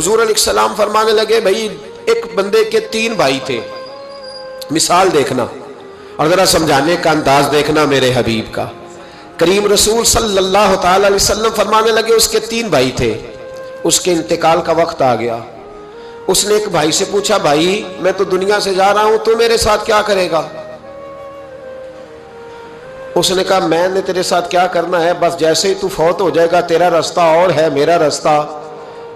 حضور علیہ السلام فرمانے لگے بھائی ایک بندے کے 3 بھائی تھے، مثال دیکھنا اور ذرا سمجھانے کا انداز دیکھنا میرے حبیب کا۔ کریم رسول صلی اللہ تعالی علیہ وسلم فرمانے لگے اس کے 3 بھائی تھے، اس کے انتقال کا وقت آ گیا۔ اس نے ایک بھائی سے پوچھا بھائی میں تو دنیا سے جا رہا ہوں، تو میرے ساتھ کیا کرے گا؟ اس نے کہا میں نے تیرے ساتھ کیا کرنا ہے، بس جیسے ہی تو فوت ہو جائے گا تیرا رستہ اور ہے میرا رستہ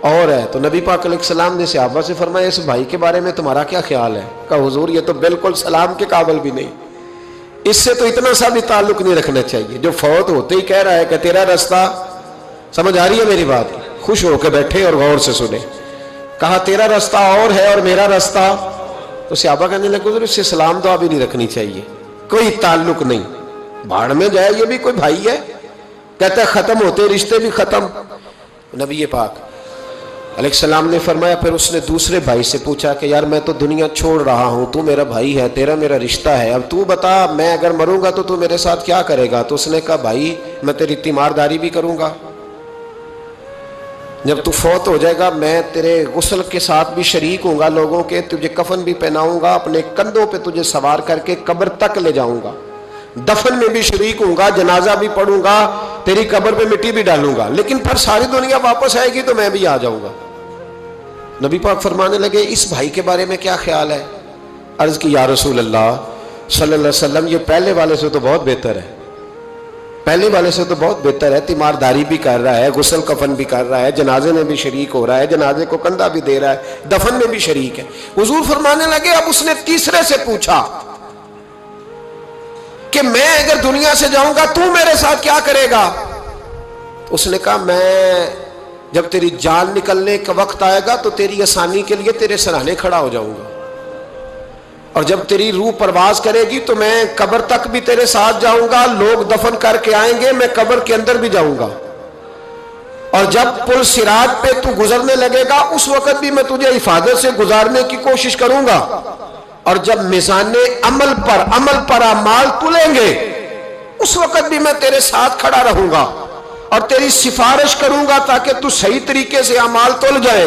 اور ہے۔ تو نبی پاک علیہ السلام نے صحابہ سے فرمایا اس بھائی کے بارے میں تمہارا کیا خیال ہے؟ کہا حضور یہ تو بالکل سلام کے قابل بھی نہیں، اس سے تو اتنا سا بھی تعلق نہیں رکھنا چاہیے، جو فوت ہوتے ہی کہہ رہا ہے کہ تیرا رستہ۔ سمجھ آ رہی ہے میری بات؟ خوش ہو کے بیٹھے اور غور سے سنیں۔ کہا تیرا رستہ اور ہے اور میرا رستہ، تو صحابہ کہنے لگے حضور اس سے سلام دعا بھی نہیں رکھنی چاہیے، کوئی تعلق نہیں، بھاڑ میں جائے یہ بھی کوئی بھائی ہے؟ کہتا ہے ختم ہوتے رشتے بھی ختم۔ نبی پاک علیہ السلام نے فرمایا، پھر اس نے دوسرے بھائی سے پوچھا کہ یار میں تو دنیا چھوڑ رہا ہوں، تو میرا بھائی ہے، تیرا میرا رشتہ ہے، اب تو بتا میں اگر مروں گا تو میرے ساتھ کیا کرے گا؟ تو اس نے کہا بھائی میں تیری تیمارداری بھی کروں گا، جب تو فوت ہو جائے گا میں تیرے غسل کے ساتھ بھی شریک ہوں گا، لوگوں کے تجھے کفن بھی پہناؤں گا، اپنے کندھوں پہ تجھے سوار کر کے قبر تک لے جاؤں گا، دفن میں بھی شریک ہوں گا، جنازہ بھی پڑھوں گا، تیری قبر پہ مٹی بھی ڈالوں گا، لیکن پھر ساری دنیا واپس آئے گی تو میں بھی آ جاؤں گا۔ نبی پاک فرمانے لگے اس بھائی کے بارے میں کیا خیال ہے؟ عرض کی یا رسول اللہ صلی اللہ علیہ وسلم یہ پہلے والے سے تو بہت بہتر ہے، پہلے والے سے تو بہت بہتر ہے، تیمارداری بھی کر رہا ہے، غسل کفن بھی کر رہا ہے، جنازے میں بھی شریک ہو رہا ہے، جنازے کو کندھا بھی دے رہا ہے، دفن میں بھی شریک ہے۔ حضور فرمانے لگے اب اس نے تیسرے سے پوچھا کہ میں اگر دنیا سے جاؤں گا تو میرے ساتھ کیا کرے گا؟ اس نے کہا میں جب تیری جان نکلنے کا وقت آئے گا تو تیری آسانی کے لیے تیرے سرانے کھڑا ہو جاؤں گا، اور جب تیری روح پرواز کرے گی تو میں قبر تک بھی تیرے ساتھ جاؤں گا، لوگ دفن کر کے آئیں گے میں قبر کے اندر بھی جاؤں گا، اور جب پل صراط پہ تو گزرنے لگے گا اس وقت بھی میں تجھے حفاظت سے گزارنے کی کوشش کروں گا، اور جب میزان عمل پر اعمال تلیں گے اس وقت بھی میں تیرے ساتھ کھڑا رہوں گا اور تیری سفارش کروں گا تاکہ تو صحیح طریقے سے اعمال تل جائے۔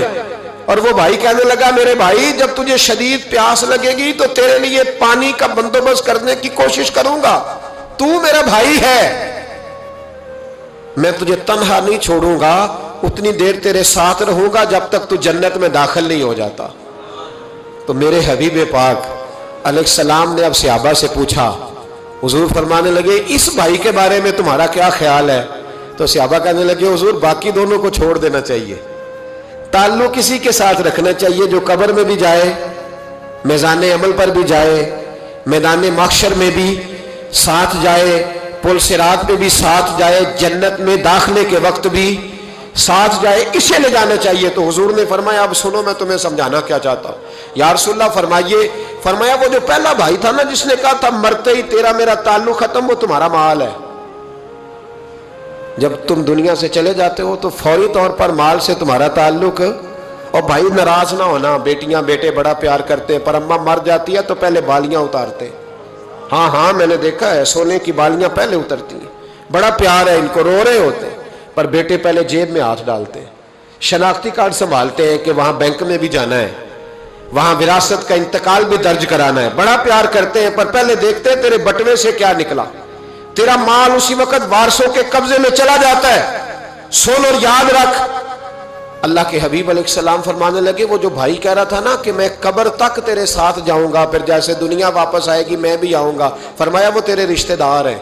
اور وہ بھائی کہنے لگا میرے بھائی جب تجھے شدید پیاس لگے گی تو تیرے لیے پانی کا بندوبست کرنے کی کوشش کروں گا، تو میرا بھائی ہے، میں تجھے تنہا نہیں چھوڑوں گا، اتنی دیر تیرے ساتھ رہوں گا جب تک تو جنت میں داخل نہیں ہو جاتا۔ تو میرے حبیب پاک علیہ السلام نے اب صحابہ سے پوچھا، حضور فرمانے لگے اس بھائی کے بارے میں تمہارا کیا خیال ہے؟ تو صحابہ کہنے لگے حضور باقی دونوں کو چھوڑ دینا چاہیے، تعلق کسی کے ساتھ رکھنا چاہیے جو قبر میں بھی جائے، میزان عمل پر بھی جائے، میدان محشر میں بھی ساتھ جائے، پل صراط پہ بھی ساتھ جائے، جنت میں داخلے کے وقت بھی ساتھ جائے، اسے لے جانا چاہیے۔ تو حضور نے فرمایا اب سنو میں تمہیں سمجھانا کیا چاہتا ہوں۔ یا رسول اللہ فرمایا وہ جو پہلا بھائی تھا نا جس نے کہا تھا مرتے ہی تیرا میرا تعلق ختم، وہ تمہارا مال ہے، جب تم دنیا سے چلے جاتے ہو تو فوری طور پر مال سے تمہارا تعلق۔ اور بھائی ناراض نہ ہونا، بیٹیاں بیٹے بڑا پیار کرتے ہیں، پر اماں مر جاتی ہے تو پہلے بالیاں اتارتے، ہاں میں نے دیکھا ہے سونے کی بالیاں پہلے اترتی ہیں، بڑا پیار ہے ان کو، رو رہے ہوتے ہیں، پر بیٹے پہلے جیب میں ہاتھ ڈالتے ہیں، شناختی کارڈ سنبھالتے ہیں کہ وہاں بینک میں بھی جانا ہے، وہاں وراثت کا انتقال بھی درج کرانا ہے، بڑا پیار کرتے ہیں، پر پہلے دیکھتے ہیں تیرے بٹوے سے کیا نکلا۔ تیرا مال اسی وقت وارثوں کے قبضے میں چلا جاتا ہے، سن اور یاد رکھ۔ اللہ کے حبیب علیہ السلام فرمانے لگے وہ جو بھائی کہہ رہا تھا نا کہ میں قبر تک تیرے ساتھ جاؤں گا، پھر جیسے دنیا واپس آئے گی میں بھی آؤں گا، فرمایا وہ تیرے رشتہ دار ہے،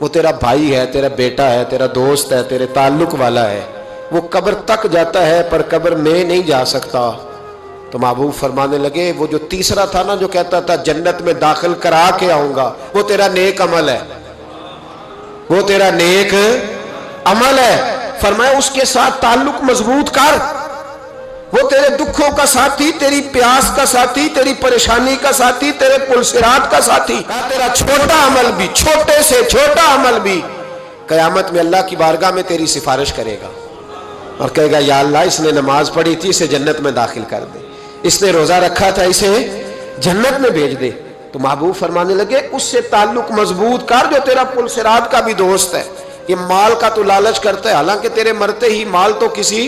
وہ تیرا بھائی ہے، تیرا بیٹا ہے، تیرا دوست ہے، تیرے تعلق والا ہے، وہ قبر تک جاتا ہے پر قبر میں نہیں جا سکتا۔ تو محبوب فرمانے لگے وہ جو تیسرا تھا نا جو کہتا تھا جنت میں داخل کرا کے آؤں گا، وہ تیرا نیک عمل ہے، وہ تیرا نیک عمل ہے، فرمایا اس کے ساتھ تعلق مضبوط کر، وہ تیرے دکھوں کا ساتھی، تیری پیاس کا ساتھی، تیری پریشانی کا ساتھی، تیرے پل صراط کا ساتھی، تیرا چھوٹا عمل بھی، چھوٹے سے چھوٹا عمل بھی قیامت میں اللہ کی بارگاہ میں تیری سفارش کرے گا اور کہے گا یا اللہ اس نے نماز پڑھی تھی اسے جنت میں داخل کر دے، اس نے روزہ رکھا تھا اسے جنت میں بھیج دے۔ تو محبوب فرمانے لگے اس سے تعلق مضبوط کر جو تیرا پل صراط کا بھی دوست ہے۔ یہ مال کا تو لالچ کرتا ہے، حالانکہ تیرے مرتے ہی مال تو کسی